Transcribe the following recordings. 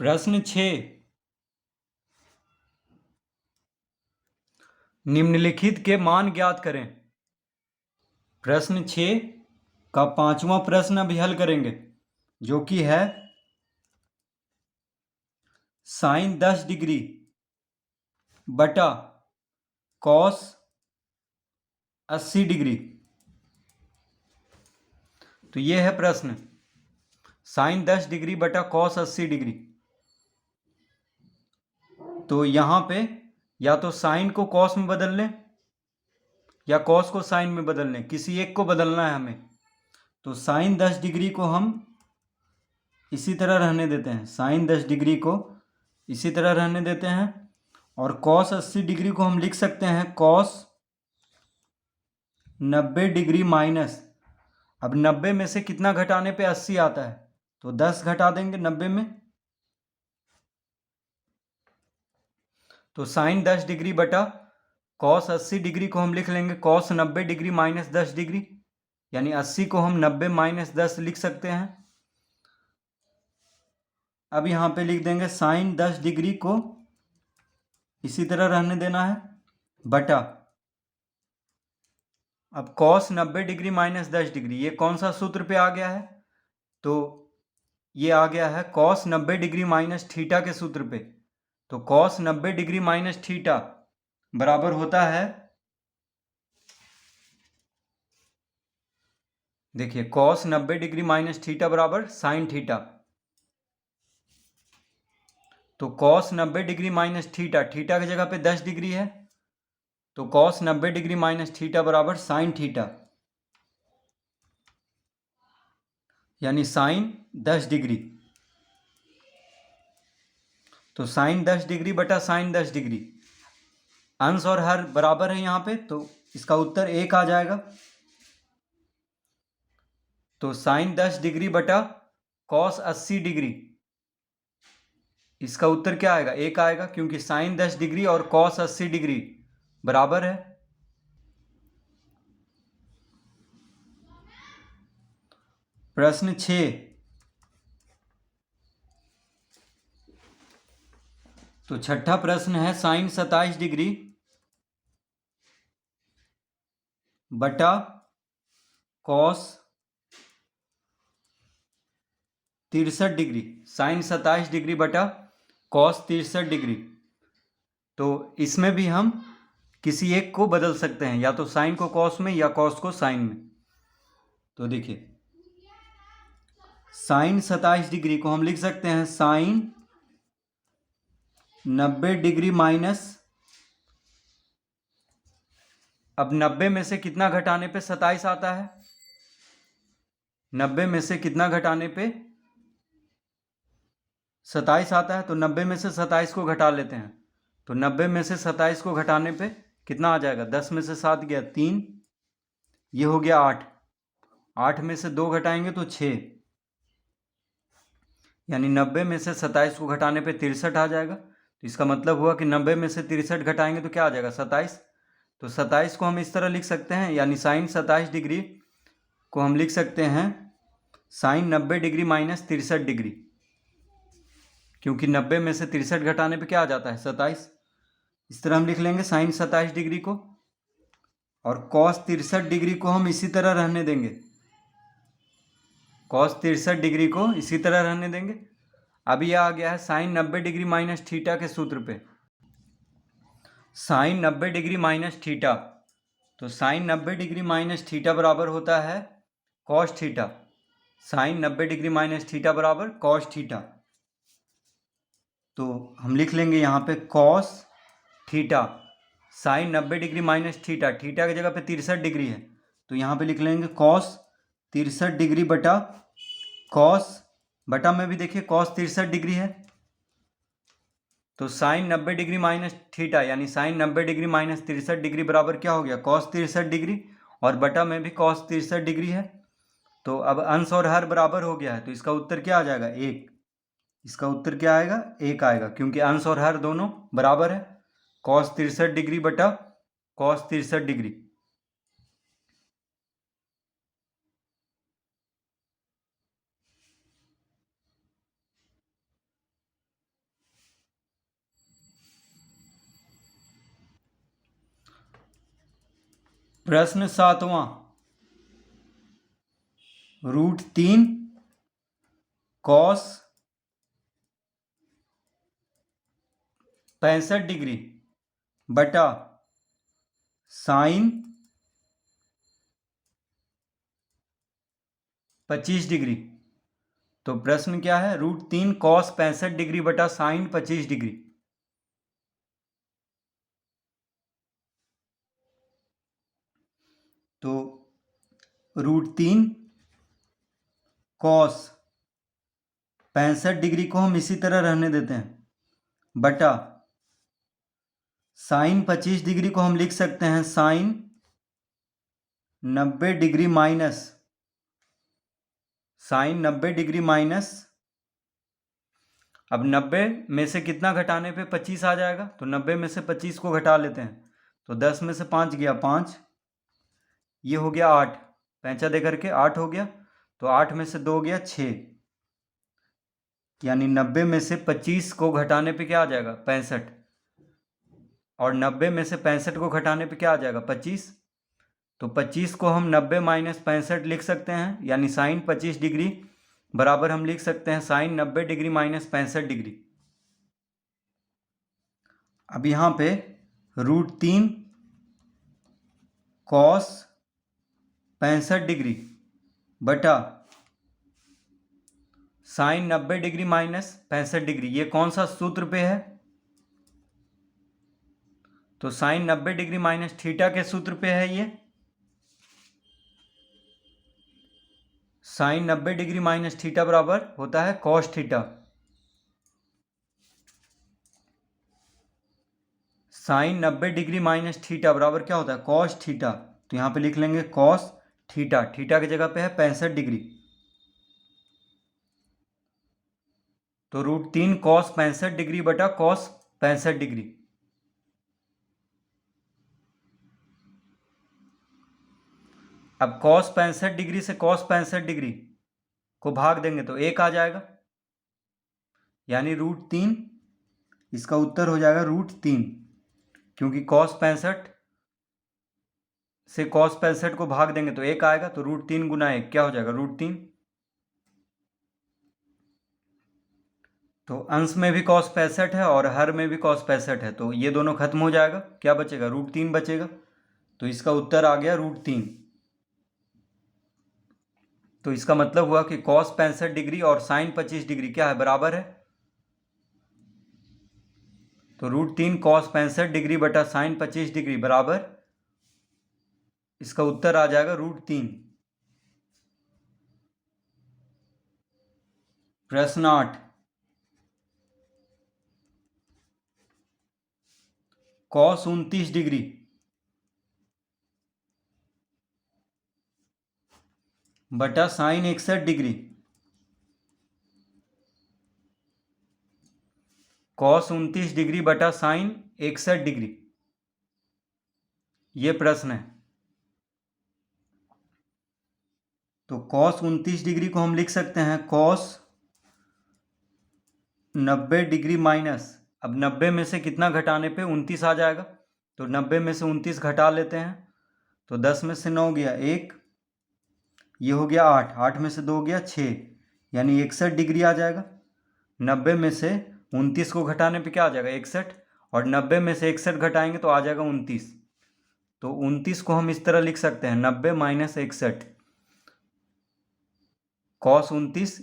प्रश्न 6। निम्नलिखित के मान ज्ञात करें। प्रश्न 6 का 5वां प्रश्न अभी हल करेंगे, जो कि है साइन 10 डिग्री बटा कॉस 80 डिग्री। तो ये है प्रश्न, साइन 10 डिग्री बटा कॉस 80 डिग्री। तो यहाँ पे या तो साइन को कॉस में बदल लें या कॉस को साइन में बदल लें, किसी एक को बदलना है हमें। तो साइन 10 डिग्री को हम इसी तरह रहने देते हैं, साइन 10 डिग्री को इसी तरह रहने देते हैं। और कॉस 80 डिग्री को हम लिख सकते हैं कॉस 90 डिग्री माइनस, अब 90 में से कितना घटाने पे 80 आता है, तो 10 घटा देंगे 90 में। तो साइन 10 डिग्री बटा कॉस 80 डिग्री को हम लिख लेंगे कॉस 90 डिग्री माइनस 10 डिग्री, यानी 80 को हम 90 माइनस 10 लिख सकते हैं। अब यहाँ पे लिख देंगे साइन 10 डिग्री को इसी तरह रहने देना है बटा, अब कॉस 90 डिग्री माइनस 10 डिग्री, ये कौन सा सूत्र पे आ गया है, तो ये आ गया है कॉस 90 डिग्री माइनस थीटा के सूत्र पे। तो कॉस 90 डिग्री माइनस थीटा बराबर होता है, देखिए कॉस 90 डिग्री माइनस थीटा बराबर साइन थीटा। तो cos 90 degree minus theta, theta की जगह पे 10 डिग्री है, तो कॉस 90 डिग्री माइनस थीटा बराबर साइन थीटा, यानी साइन 10 डिग्री। तो साइन 10 डिग्री बटा साइन 10 डिग्री, अंश और हर बराबर है यहाँ पे, तो इसका उत्तर 1 आ जाएगा। तो साइन 10 डिग्री बटा कॉस 80 डिग्री, इसका उत्तर क्या आएगा, 1 आएगा, क्योंकि साइन 10 डिग्री और कॉस 80 डिग्री बराबर है। प्रश्न 6, तो छठा प्रश्न है साइन 27 डिग्री बटा कॉस 63 डिग्री, साइन 27 डिग्री बटा कॉस 63 डिग्री। तो इसमें भी हम किसी एक को बदल सकते हैं, या तो साइन को कॉस में या कॉस को साइन में। तो देखिए साइन 27 डिग्री को हम लिख सकते हैं साइन 90 डिग्री माइनस, अब 90 में से कितना घटाने पे 27 आता है, 90 में से कितना घटाने पे 27 आता है, तो 90 में से 27 को घटा लेते हैं। तो 90 में से 27 को घटाने पे कितना आ जाएगा, 10 में से 7 गया 3, ये हो गया 8, 8 में से 2 घटाएंगे तो 6, यानी 90 में से 27 को घटाने पे 63 आ जाएगा। तो इसका मतलब हुआ कि 90 में से 63 घटाएंगे तो क्या आ जाएगा, 27। तो 27 को हम इस तरह लिख सकते हैं, यानी साइन 27 डिग्री को हम लिख सकते हैं साइन 90 डिग्री माइनस 63 डिग्री, क्योंकि 90 में से 63 घटाने पे क्या आ जाता है, 27। इस तरह हम लिख लेंगे साइन 27 डिग्री को, और कॉस 63 डिग्री को हम इसी तरह रहने देंगे, कॉस 63 डिग्री को इसी तरह रहने देंगे। अब यह आ गया है साइन 90 डिग्री माइनस थीटा के सूत्र पे, साइन 90 डिग्री माइनस थीटा। तो साइन 90 डिग्री माइनस थीटा बराबर होता है cos theta, sine 90 degree minus theta बराबर कॉस थीटा। तो हम लिख लेंगे यहाँ पे cos theta, sine 90 degree minus theta, theta की जगह पे 63 डिग्री है, तो यहाँ पे लिख लेंगे कॉस 63 डिग्री बटा कॉस, बटा में भी देखिए कॉस 63 डिग्री है, तो साइन 90 डिग्री माइनस थीटा यानी साइन 90 डिग्री माइनस 63 डिग्री बराबर क्या हो गया, कॉस 63 डिग्री, और बटा में भी कॉस 63 डिग्री है। तो अब अंश और हर बराबर हो गया है, तो इसका उत्तर क्या आ जाएगा, 1। इसका उत्तर क्या आएगा, 1 आएगा, क्योंकि अंश और हर दोनों बराबर है, कॉस 63 डिग्री बटा कॉस 63 डिग्री। प्रश्न 7वां, √3 कॉस 65 डिग्री बटा साइन 25 डिग्री। तो प्रश्न क्या है, √3 कॉस 65 डिग्री बटा साइन 25 डिग्री। तो √3 कॉस 65 डिग्री को हम इसी तरह रहने देते हैं बटा साइन 25 डिग्री को हम लिख सकते हैं sine 90 degree minus sine 90 degree minus, अब 90 में से कितना घटाने पे 25 आ जाएगा, तो 90 में से 25 को घटा लेते हैं, तो 10 में से 5 गया 5, ये हो गया 8, पैंचा दे करके 8 हो गया, तो 8 में से 2 गया 6, यानी 90 में से 25 को घटाने पे क्या आ जाएगा 65, और 90 में से 65 को घटाने पे क्या आ जाएगा 25, तो 25 को हम 90 माइनस 65 लिख सकते हैं, यानी साइन 25 डिग्री बराबर हम लिख सकते हैं साइन 90 डिग्री माइनस 65 डिग्री। अब यहाँ पे √3 कॉस 65 डिग्री बटा साइन 90 डिग्री माइनस 65 डिग्री, ये कौन सा सूत्र पे है, तो साइन 90 डिग्री माइनस थीटा के सूत्र पे है। ये साइन 90 डिग्री माइनस थीटा बराबर होता है cos theta. Sine 90 degree minus theta बराबर क्या होता है कॉस थीटा, तो यहाँ पे लिख लेंगे कॉस थीटा, थीटा की जगह पे है 65 डिग्री, तो √3 कॉस 65 डिग्री बटा कॉस 65 डिग्री। अब कॉस 65 डिग्री से कॉस 65 डिग्री को भाग देंगे तो 1 आ जाएगा, यानी √3, इसका उत्तर हो जाएगा √3, क्योंकि कॉस 65 से कॉस 65 को भाग देंगे तो 1 आएगा, तो √3 गुना 1 क्या हो जाएगा √3। तो अंश में भी कॉस 65 है और हर में भी कॉस 65 है, तो ये दोनों खत्म हो जाएगा, क्या बचेगा √3 बचेगा, तो इसका उत्तर आ गया √3। तो इसका मतलब हुआ कि कॉस 65 डिग्री और साइन 25 डिग्री क्या है बराबर है, तो √3 कॉस 65 डिग्री बटा साइन 25 डिग्री बराबर, इसका उत्तर आ जाएगा √3। प्रश्न 8, कॉस 29 डिग्री बटा साइन 61 डिग्री, कॉस 29 डिग्री बटा साइन 61 डिग्री, ये प्रश्न है। तो कॉस 29 डिग्री को हम लिख सकते हैं कॉस 90 डिग्री माइनस, अब 90 में से कितना घटाने पे 29 आ जाएगा, तो 90 में से 29 घटा लेते हैं, तो 10 में से 9 गया 1, ये हो गया 8, 8 में से 2 गया 6, यानी 61 डिग्री आ जाएगा। 90 में से 29 को घटाने पे क्या आ जाएगा 61, और 90 में से 61 घटाएंगे तो आ जाएगा 29, तो 29 को हम इस तरह लिख सकते हैं 90 माइनस 61 कॉस 29,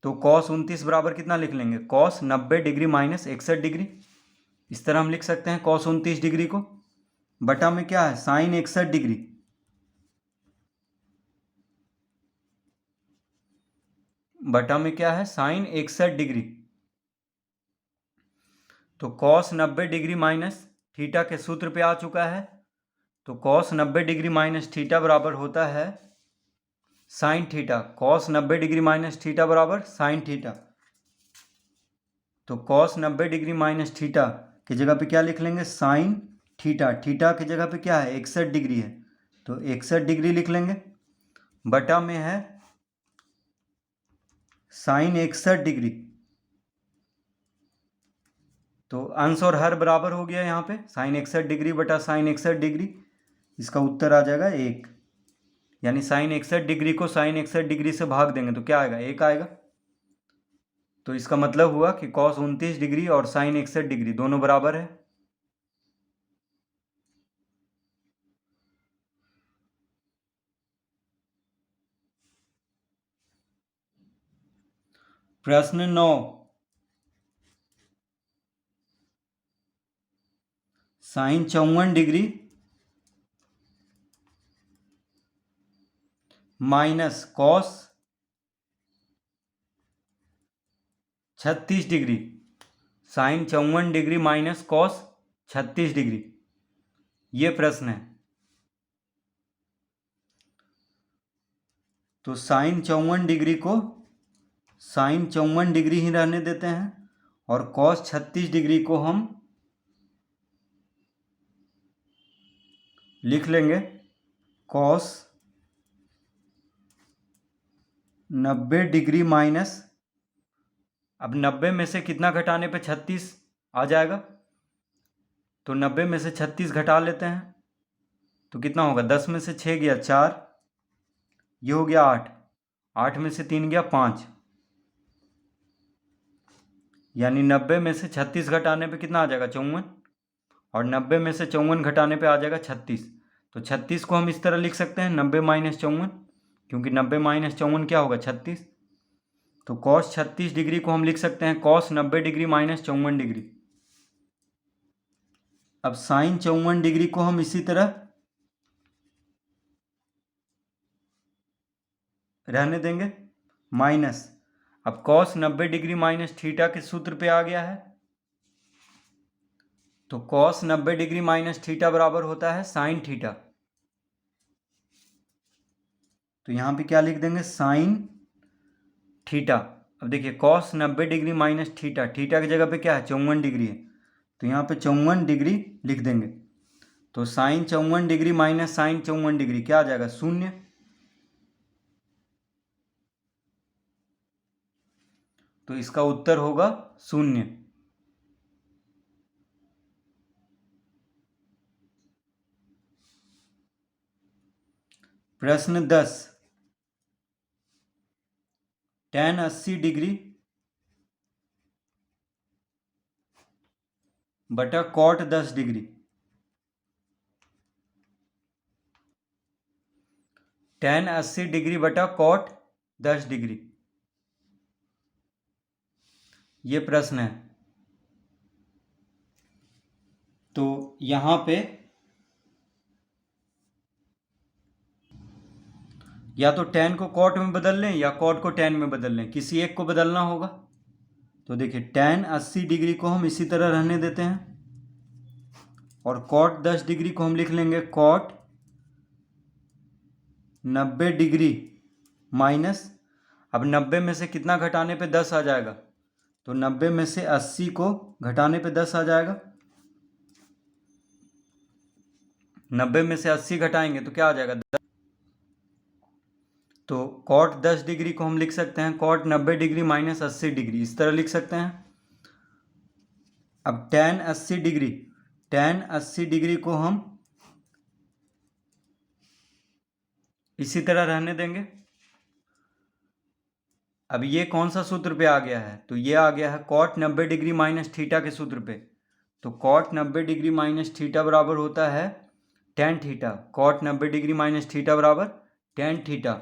तो कॉस 29 बराबर कितना लिख लेंगे कॉस 90 डिग्री माइनस 61 डिग्री, इस तरह हम लिख सकते हैं कॉस 29 डिग्री को, बटा में क्या है साइन 61 डिग्री, बटा में क्या है साइन 61 डिग्री, तो कॉस 90 डिग्री माइनस थीटा के सूत्र पे आ चुका है, तो कॉस 90 डिग्री माइनस थीटा बराबर होता है sine theta, cos 90 degree minus theta बराबर साइन थीटा, तो कॉस 90 डिग्री माइनस थीटा की जगह पे क्या लिख लेंगे साइन थीटा, थीटा की जगह पे क्या है 61 डिग्री है, तो 61 डिग्री लिख लेंगे, बटा में है साइन 61 डिग्री, तो अंश और हर बराबर हो गया यहाँ पे साइन 61 डिग्री बटा साइन 61 डिग्री, इसका उत्तर आ जाएगा 1। यानी साइन 61 डिग्री को साइन 61 डिग्री से भाग देंगे तो क्या आएगा, 1 आएगा। तो इसका मतलब हुआ कि कॉस 29 डिग्री और साइन 61 डिग्री दोनों बराबर है। प्रश्न 9, sine 54 degree minus cos 36 degree, sine 54 degree minus cos 36 degree, ये प्रश्न है। तो साइन 54 डिग्री को साइन 54 डिग्री ही रहने देते हैं और कॉस 36 डिग्री को हम लिख लेंगे कॉस 90 डिग्री माइनस, अब 90 में से कितना घटाने पे 36 आ जाएगा, तो 90 में से 36 घटा लेते हैं तो कितना होगा, 10 में से 6 गया 4, ये हो गया 8, 8 में से 3 गया 5, यानी 90 में से 36 घटाने पे कितना आ जाएगा 54, और 90 में से 54 घटाने पे आ जाएगा 36। तो 36 को हम इस तरह लिख सकते हैं 90 माइनस 54, क्योंकि 90 माइनस 54 क्या होगा 36। तो कॉस 36 डिग्री को हम लिख सकते हैं कॉस 90 डिग्री माइनस 54 डिग्री। अब साइन 54 डिग्री को हम इसी तरह रहने देंगे माइनस, अब कॉस 90 डिग्री माइनस थीटा के सूत्र पे आ गया है, तो कॉस 90 डिग्री माइनस थीटा बराबर होता है साइन थीटा। तो यहां पे क्या लिख देंगे, साइन थीटा। अब देखिए cos 90 degree minus theta, theta की जगह पे क्या है 54 डिग्री है, तो यहाँ पे 54 डिग्री लिख देंगे। तो sine 54 degree minus sine 54 degree क्या आ जाएगा 0। तो इसका उत्तर होगा 0। प्रश्न 10, tan 80 डिग्री बटा कॉट 10 डिग्री, tan 80 डिग्री बटा कॉट 10 डिग्री, ये प्रश्न है। तो यहां पे या तो tan को कॉट में बदल लें या कॉट को tan में बदल लें, किसी एक को बदलना होगा। तो देखिए tan 80 डिग्री को हम इसी तरह रहने देते हैं और कॉट 10 डिग्री को हम लिख लेंगे कॉट 90 डिग्री माइनस, अब 90 में से कितना घटाने पे 10 आ जाएगा, तो 90 में से 80 को घटाने पे 10 आ जाएगा, 90 में से 80 घटाएंगे तो क्या आ जाएगा 10। तो कॉट 10 डिग्री को हम लिख सकते हैं कॉट 90 डिग्री माइनस 80 डिग्री, इस तरह लिख सकते हैं। अब tan 80 डिग्री, tan 80 डिग्री को हम इसी तरह रहने देंगे। अब ये कौन सा सूत्र पे आ गया है, तो ये आ गया है कॉट 90 डिग्री माइनस थीटा के सूत्र पे। तो कॉट 90 डिग्री माइनस थीटा बराबर होता है tan theta, cot 90 degree minus theta बराबर tan थीटा।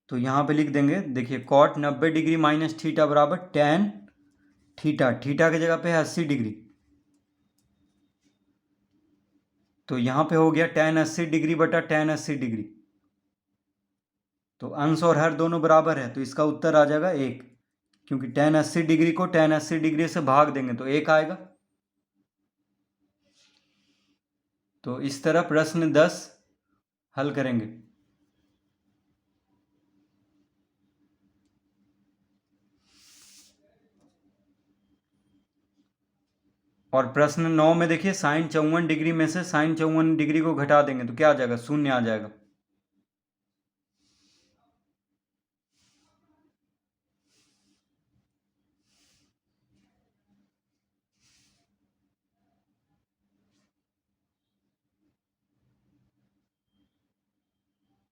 तो यहां पे लिख देंगे, देखिए कॉट 90 डिग्री माइनस थीटा बराबर tan थीटा, थीटा की जगह पे है 80 डिग्री, तो यहां पे हो गया tan 80 डिग्री बटा tan 80 डिग्री। तो अंश और हर दोनों बराबर है, तो इसका उत्तर आ जाएगा 1, क्योंकि tan 80 डिग्री को tan 80 डिग्री से भाग देंगे तो 1 आएगा। तो इस तरह प्रश्न 10 हल करेंगे। और प्रश्न 9 में देखिए साइन 54 डिग्री में से साइन 54 डिग्री को घटा देंगे तो क्या आ जाएगा 0 आ जाएगा।